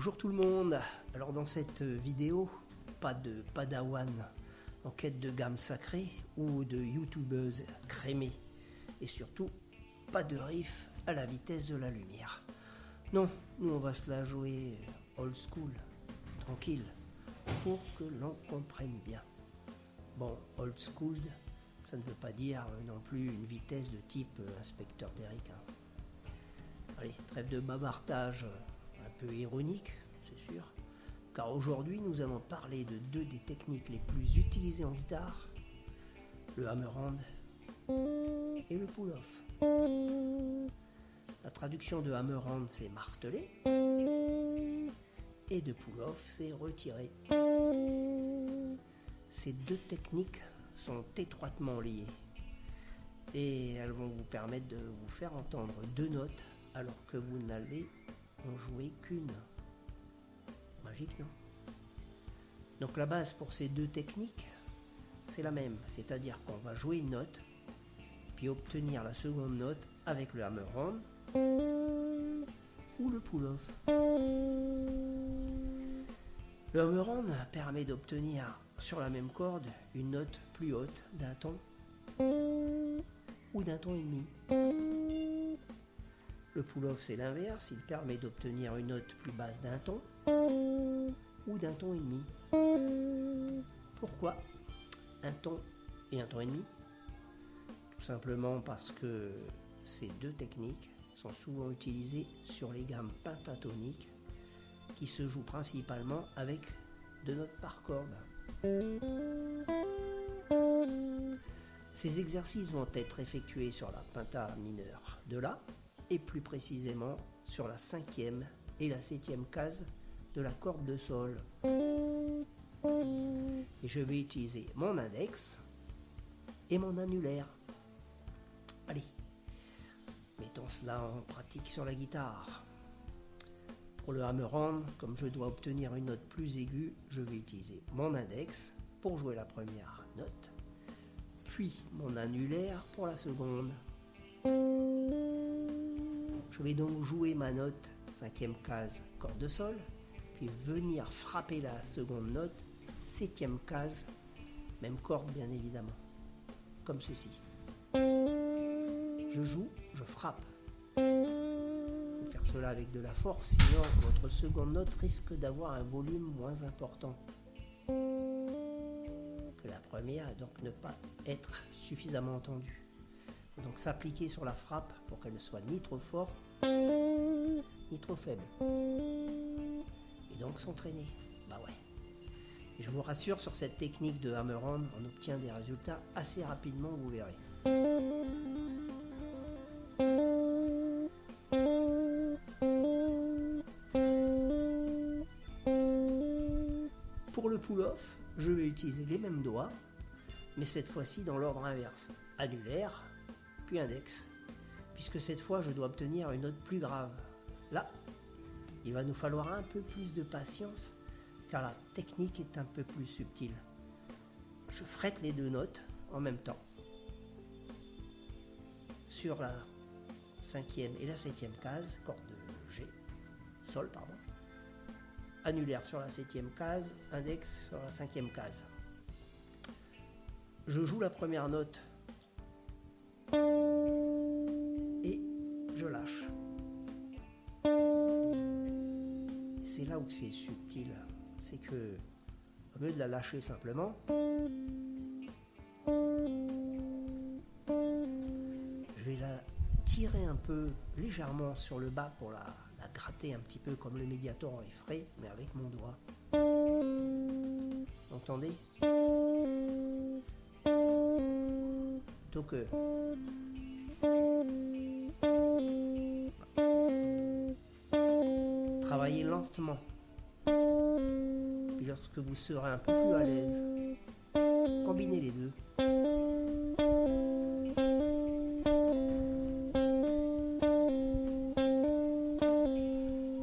Bonjour tout le monde. Alors dans cette vidéo, pas de padawan en quête de gamme sacrée ou de youtubeuse crémée. Et surtout, pas de riff à la vitesse de la lumière. Non, nous on va se la jouer old school, tranquille, pour que l'on comprenne bien. Bon, old school, ça ne veut pas dire non plus une vitesse de type inspecteur d'Eric. Allez, trêve de bavardage un peu ironique, c'est sûr, car aujourd'hui nous allons parler de deux des techniques les plus utilisées en guitare, le hammer-hand et le pull-off. La traduction de hammer-hand c'est marteler et de pull-off c'est retirer. Ces deux techniques sont étroitement liées et elles vont vous permettre de vous faire entendre deux notes alors que vous n'allez en jouer qu'une. Magique, non? Donc la base pour ces deux techniques, c'est la même, c'est-à-dire qu'on va jouer une note, puis obtenir la seconde note avec le hammer-hand ou le pull-off. Le hammer-hand permet d'obtenir sur la même corde une note plus haute d'un ton ou d'un ton et demi. Le pull-off c'est l'inverse, il permet d'obtenir une note plus basse d'un ton ou d'un ton et demi. Pourquoi un ton et un ton et demi? Tout simplement parce que ces deux techniques sont souvent utilisées sur les gammes pentatoniques qui se jouent principalement avec deux notes par corde. Ces exercices vont être effectués sur la penta mineure de La et plus précisément sur la 5e et la 7e case de la corde de Sol. Et je vais utiliser mon index et mon annulaire. Allez, mettons cela en pratique sur la guitare. Pour le hammer-hand, comme je dois obtenir une note plus aiguë, je vais utiliser mon index pour jouer la première note, puis mon annulaire pour la seconde. Je vais donc jouer ma note 5e case corde de Sol, puis venir frapper la seconde note 7e case, même corde bien évidemment, comme ceci. Je joue, je frappe. Il faut faire cela avec de la force, sinon votre seconde note risque d'avoir un volume moins important que la première et donc ne pas être suffisamment entendue. Il faut donc s'appliquer sur la frappe pour qu'elle ne soit ni trop forte ni trop faible. Et donc s'entraîner. Bah ouais. Et je vous rassure, sur cette technique de hammer-hand, on obtient des résultats assez rapidement, vous verrez. Pour le pull-off, je vais utiliser les mêmes doigts, mais cette fois-ci dans l'ordre inverse. Annulaire, puis index. Puisque cette fois, je dois obtenir une note plus grave. Là, il va nous falloir un peu plus de patience, car la technique est un peu plus subtile. Je frette les deux notes en même temps. Sur la 5e et la 7e case, corde de G, Sol, pardon. Annulaire sur la 7e case, index sur la 5e case. Je joue la première note et je lâche. C'est là où c'est subtil, c'est que au lieu de la lâcher simplement, je vais la tirer un peu légèrement sur le bas pour la gratter un petit peu comme le Mediator en effray, mais avec mon doigt. Entendez? Donc travaillez lentement. Puis lorsque vous serez un peu plus à l'aise, combinez les deux.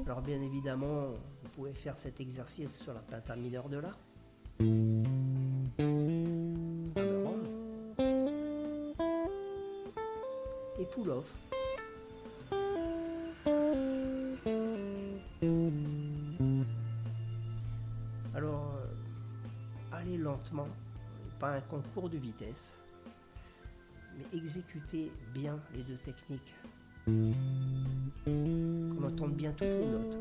Alors bien évidemment, vous pouvez faire cet exercice sur la penta mineure de La. Et pull-off. pas un concours de vitesse, mais exécutez bien les deux techniques. Qu'on entende bien toutes les notes.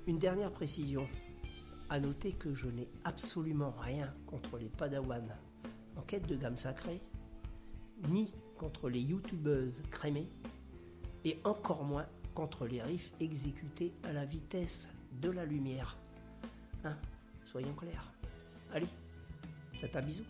Une dernière précision. À noter que je n'ai absolument rien contre les padawans en quête de gamme sacrée, ni contre les youtubeuses crémées, et encore moins contre les riffs exécutés à la vitesse de la lumière. Hein, soyons clairs. Allez, tata bisous.